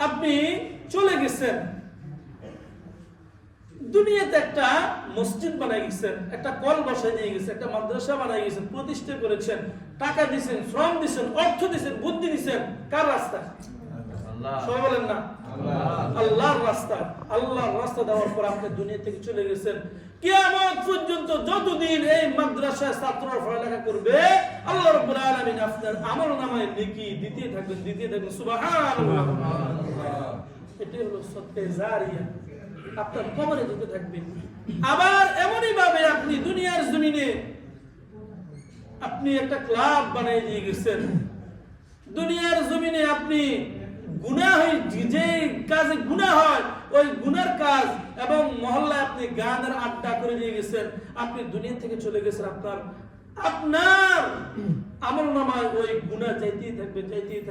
আপনি চলে গেছেন, দুনিয়াতে একটা মসজিদ বানাই গেছেন, একটা কল বসাই দিয়ে গেছেন, একটা মাদ্রাসা বানাই গেছেন, প্রতিষ্ঠা করেছেন, টাকা দিচ্ছেন, শ্রম দিচ্ছেন, অর্থ দিচ্ছেন, বুদ্ধি দিচ্ছেন, কার রাস্তা? সবাই বলেন না, আল্লাহর রাস্তা। আল্লাহর রাস্তা দেওয়ার পর আপনি দুনিয়া থেকে চলে গেছেন। কিয়ামত পর্যন্ত যতদিন এই মাদ্রাসায় ছাত্ররা পড়ালেখা করবে, আল্লাহ রাব্বুল আলামিন আপনার আমলনামায় নেকি দিতে থাকবেন, দিতে থাকবেন। সুবহানাল্লাহ। এটাই হলো সদকা জারিয়া, আপনার কবরে দিতে থাকবে। আবার এমনই ভাবে আপনি দুনিয়ার জমিনে আপনি একটা ক্লাব বানিয়ে দিয়ে গেছেন, দুনিয়ার জমিনে আপনি গুনাহ হয়, যে কাজে গুনাহ হয় ওই গুনার কাজ এবং মহল্লায় আপনি গানের আড্ডা করে দিয়ে গেছেন। আপনি দুনিয়া থেকে চলে গেছেন, আপনার আমলনামায় ওই গুনাহ যাইতেই থাকবে, যাইতেই থাকবে।